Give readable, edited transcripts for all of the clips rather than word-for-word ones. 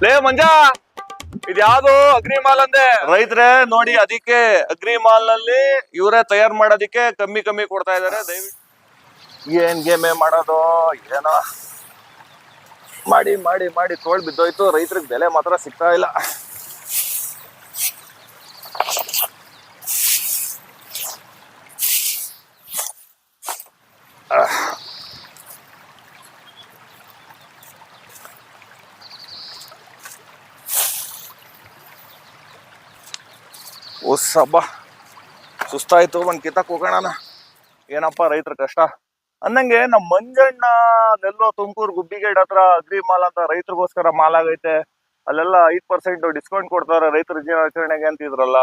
ಲೇ ಮಂಜ, ಇದ್ಯಾವ್ದು agri mall ಅಂದೆ. ರೈತರೇ ನೋಡಿ, ಅದಕ್ಕೆ ಅಗ್ರಿ ಮಾಲ್ ನಲ್ಲಿ ಇವರೇ ತಯಾರು ಮಾಡೋದಿಕ್ಕೆ ಕಮ್ಮಿ ಕಮ್ಮಿ ಕೊಡ್ತಾ ಇದಾರೆ. ದಯವಿಟ್ಟು ಏನ್ ಗೇಮೆ ಮಾಡೋದು ಏನೋ ಮಾಡಿ ಮಾಡಿ ಮಾಡಿ ತೋಳ್ ಬಿದ್ದೋಯ್ತು. ರೈತರಿಗೆ ಬೆಲೆ ಮಾತ್ರ ಸಿಗ್ತಾ ಇಲ್ಲ. ಹಬ್ಬ ಸುಸ್ತಾಯ್ತು, ಒಂದ್ ಕಿತ್ತಕ್ ಹೋಗೋಣ. ಏನಪ್ಪಾ ರೈತರ ಕಷ್ಟ ಅನ್ನಂಗೆ. ನಮ್ ಮಂಜಣ್ಣ ಅಲ್ಲೆಲ್ಲೋ ತುಮಕೂರು ಗುಬ್ಬಿಗೇಡ್ ಹತ್ರ ಅಗ್ರಿ ಮಾಲ್ ಅಂತ ರೈತರಿಗೋಸ್ಕರ ಮಾಲ್ ಆಗೈತೆ. ಅಲ್ಲೆಲ್ಲ 5% ಡಿಸ್ಕೌಂಟ್ ಕೊಡ್ತಾರೆ ರೈತರ ದಿನಾಚರಣೆಗೆ ಅಂತಿದ್ರಲ್ಲ.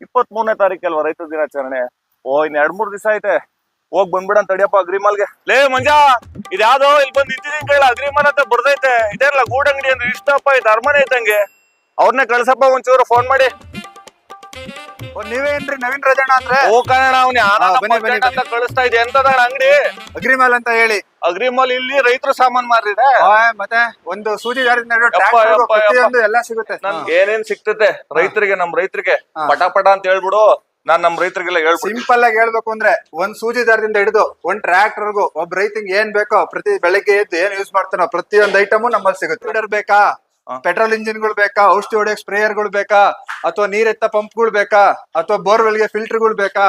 23ನೇ ತಾರೀಕು ಅಲ್ವಾ ರೈತರ ದಿನಾಚರಣೆ? ಇನ್ 2-3 ದಿವಸ ಐತೆ. ಹೋಗ್ ಬಂದ್ಬಿಡ ತಡಿಯಪ್ಪ ಅಗ್ರಿ ಮಾಲ್ಗೆ. ಲೇ ಮಂಜಾ, ಇದ್ಯಾವ್ದೋ ಇಲ್ಲಿ ಬಂದ್ ನಿಂತಿದ್ದೀನಿ ಕೇಳ, ಅಗ್ರಿ ಮಾಲ್ ಅಂತ ಬರ್ದೈತೆ. ಇದೆಲ್ಲ ಗೂಡಂಗಡಿ ಅಂದ್ರೆ ಇಷ್ಟಪ್ಪ, ಇದು ಅರಮನೆ ಐತಂಗೆ. ಅವ್ರನ್ನೇ ಕಳ್ಸಪ್ಪ ಒಂಚೂರು ಫೋನ್ ಮಾಡಿ. ನೀವೇನ್ರಿ ನವೀನ್ ರಾಜಣ್ಣ ಅಂದ್ರೆ? ಓ ಕನ್ನಡ, ಅವ್ನ ಕಳಿಸ್ತಾ ಇದೆ. ಎಂತದ ಅಂಗಡಿ? ಅಗ್ರಿ ಮಾಲ್ ಅಂತ ಹೇಳಿ. ಅಗ್ರಿ ಮಾಲ್ ಇಲ್ಲಿ ರೈತರು ಸಾಮಾನ್ ಮಾರಿದೆ. ಮತ್ತೆ ಒಂದು ಸೂಜಿ ದಾರದಿಂದ ಎಲ್ಲ ಸಿಗುತ್ತೆ. ನಮ್ಗೆ ಏನೇನ್ ಸಿಗ್ತತೆ ರೈತರಿಗೆ, ನಮ್ ರೈತರಿಗೆ ಪಟ ಅಂತ ಹೇಳ್ಬಿಡು. ನಾನ್ ನಮ್ ರೈತರಿಗೆಲ್ಲ ಹೇಳ್ಬಿಡು. ಸಿಂಪಲ್ ಆಗಿ ಹೇಳ್ಬೇಕು ಅಂದ್ರೆ, ಒಂದ್ ಸೂಜಿ ದಾರದಿಂದ ಹಿಡಿದು ಒಂದ್ ಟ್ರ್ಯಾಕ್ಟರ್ಗೂ ಒಬ್ಬ ರೈತಂಗ್ ಏನ್ ಬೇಕೋ, ಪ್ರತಿ ಬೆಳಗ್ಗೆ ಎದ್ದು ಏನ್ ಯೂಸ್ ಮಾಡ್ತಾನೋ ಪ್ರತಿಯೊಂದು ಐಟಮು ನಮ್ಮಲ್ಲಿ ಸಿಗುತ್ತೆ. ಫೀಡರ್ ಬೇಕಾ, ಪೆಟ್ರೋಲ್ ಇಂಜಿನ್ಗಳು ಬೇಕಾ, ಔಷಧಿ ಹೊಡೆಯಕ್ ಸ್ಪ್ರೇಯರ್ಗಳು ಬೇಕಾ, ಅಥವಾ ನೀರೆತ್ತ ಪಂಪ್ಗಳು ಬೇಕಾ, ಅಥವಾ ಬೋರ್ವೆಲ್ಗೆ ಫಿಲ್ಟರ್ಗಳು ಬೇಕಾ,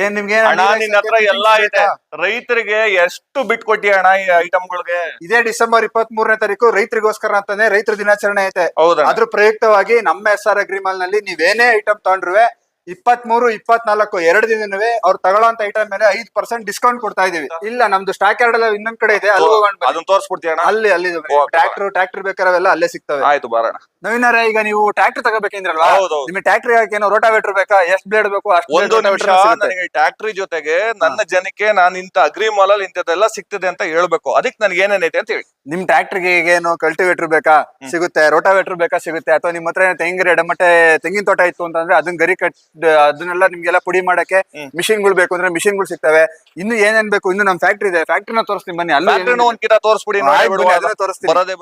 ಏನ್ ನಿಮ್ಗೆ ನಿನ್ನ ಹತ್ರ ಎಲ್ಲಾ ಇದೆ. ರೈತರಿಗೆ ಎಷ್ಟು ಬಿಟ್ ಕೊಟ್ಟಿ ಅಣ್ಣ ಈ ಐಟಮ್ಗಳಿಗೆ? ಇದೇ ಡಿಸೆಂಬರ್ 23ನೇ ತಾರೀಕು ರೈತರಿಗೋಸ್ಕರ ಅಂತಾನೆ ರೈತರ ದಿನಾಚರಣೆ ಐತೆ. ಹೌದಾ? ಅದ್ರ ಪ್ರಯುಕ್ತವಾಗಿ ನಮ್ಮ SR ಅಗ್ರಿ ಮಾಲ್ ನಲ್ಲಿ ನೀವೇನೇ ಐಟಮ್ ತಗೊಂಡ್ರುವೆ 23, 24 2 ದಿನವೇ ಅವ್ರು ತಗೊಳ್ಳೋಂತ ಐಟಮ್ ಮೇಲೆ 5% ಡಿಸ್ಕೌಂಟ್ ಕೊಡ್ತಾ ಇದೀವಿ. ಇಲ್ಲ, ನಮ್ದು ಸ್ಟಾಕ್ ಯಾರ್ಡ್ ಎಲ್ಲ ಇನ್ನೊಂದ್ ಕಡೆ ಇದೆ, ಅದನ್ನ ತೋರಿಸ್ಬಿಡ್ತೀಯ? ಅಲ್ಲಿ ಟ್ರ್ಯಾಕ್ಟರ್ ಬೇಕಾರವೆಲ್ಲ ಅಲ್ಲೇ ಸಿಗ್ತವೆ. ಆಯ್ತು ಬರೋಣ. ನವೀನರೇ, ಈಗ ನೀವು ಟ್ರ್ಯಾಕ್ಟರ್ ತಗೋಬೇಕಂದ್ರಲ್ವಾ? ನಿಮಗೆ ಟ್ರ್ಯಾಕ್ಟರ್ ಏನೋ ರೋಟಾವೇಟರ್ ಬೇಕಾ, ಎಷ್ಟು ಬ್ಲೇಡ್ ಬೇಕು ಒಂದು ನಿಮಿಷ. ನನಗೆ ಟ್ರ್ಯಾಕ್ಟರ್ ಜೊತೆಗೆ ನನ್ನ ಜನಕ್ಕೆ ನಾನು ಇಂತ ಅಗ್ರಿ ಮಾಲ್ ಅಲ್ಲಿ ಇಂಥದ್ದೆಲ್ಲ ಸಿಗ್ತದೆ ಅಂತ ಹೇಳ್ಬೇಕು. ಅದಕ್ಕೆ ನನ್ಗೆ ಏನೇನೈತೆ ಅಂತ ಹೇಳಿ. ನಿಮ್ ಟ್ರ್ಯಾಕ್ಟರ್ಗೆ ಏನು ಕಲ್ಟಿವೇಟರ್ ಬೇಕಾ ಸಿಗುತ್ತೆ, ರೋಟಾವೇಟರ್ ಬೇಕಾ ಸಿಗುತ್ತೆ, ಅಥವಾ ನಿಮ್ ಹತ್ರ ತೆಂಗಿನ ಎಡಮಟ್ಟೆ ತೆಂಗಿನ ತೋಟ ಇತ್ತು ಅಂತಂದ್ರೆ ಅದನ್ನ ಗರಿ ಕಟ್ ಅದನ್ನೆಲ್ಲ ನಿಮ್ಗೆಲ್ಲ ಪುಡಿ ಮಾಡಕ್ಕೆ ಮಿಷಿನ್ಗಳು ಬೇಕು ಅಂದ್ರೆ ಮಿಷಿನ್ಗಳು ಸಿಗ್ತವೆ. ಇನ್ನು ಏನೇನ್ ಬೇಕು, ಇನ್ನು ನಮ್ ಫ್ಯಾಕ್ಟ್ರಿ ಇದೆ, ಫ್ಯಾಕ್ಟ್ರಿನ ತೋರಿಸ್ತೀನಿ ಬನ್ನಿ. ಅಲ್ಲಿ ಒಂದ್ ಕಿತ ತೋರಿಸ್ಬಿಡಿ.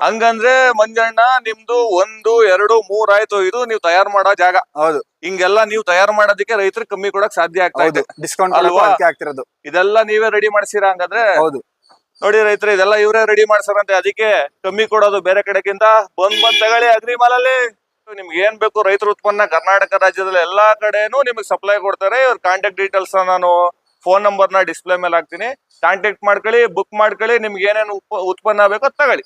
ಹಂಗಂದ್ರೆ ಮಂಜಣ್ಣ, ನಿಮ್ದು 1, 2, 3 ಆಯ್ತು. ಇದು ನೀವು ತಯಾರು ಮಾಡೋ ಜಾಗ. ಹೌದು. ಹಿಂಗೆಲ್ಲ ನೀವು ತಯಾರು ಮಾಡೋದಕ್ಕೆ ರೈತರಿಗೆ ಕಮ್ಮಿ ಕೊಡಕ್ ಸಾಧ್ಯ ಆಗ್ತಾ ಇದೆ. ಡಿಸ್ಕೌಂಟ್ ಅಲ್ವಾ? ಆಗ್ತಿರೋದು ಇದೆಲ್ಲ ನೀವೇ ರೆಡಿ ಮಾಡ್ಸಿರಾ ಹಂಗಂದ್ರೆ? ಹೌದು. ನೋಡಿ ರೈತರು, ಇದೆಲ್ಲ ಇವರೇ ರೆಡಿ ಮಾಡ್ಸಾರಂತೆ. ಅದಕ್ಕೆ ಕಮ್ಮಿ ಕೊಡೋದು ಬೇರೆ ಕಡೆಗಿಂತ. ಬಂದ್ ತಗೊಳ್ಳಿ ಅಗ್ರಿ ಮಾಲ್ ಅಲ್ಲಿ. ನಿಮ್ಗೆ ಏನ್ ಬೇಕು ರೈತರ ಉತ್ಪನ್ನ ಕರ್ನಾಟಕ ರಾಜ್ಯದಲ್ಲಿ ಎಲ್ಲಾ ಕಡೆನೂ ನಿಮ್ಗೆ ಸಪ್ಲೈ ಕೊಡ್ತಾರೆ. ಇವ್ರ ಕಾಂಟ್ಯಾಕ್ಟ್ ಡೀಟೇಲ್ಸ್ ನಾನು ಫೋನ್ ನಂಬರ್ ನ ಡಿಸ್ಪ್ಲೇ ಮೇಲೆ ಹಾಕ್ತೀನಿ. ಕಾಂಟ್ಯಾಕ್ಟ್ ಮಾಡ್ಕೊಳ್ಳಿ, ಬುಕ್ ಮಾಡ್ಕೊಳ್ಳಿ. ನಿಮ್ಗೆ ಏನೇನು ಉತ್ಪನ್ನ ಬೇಕೋ ತಗೊಳ್ಳಿ.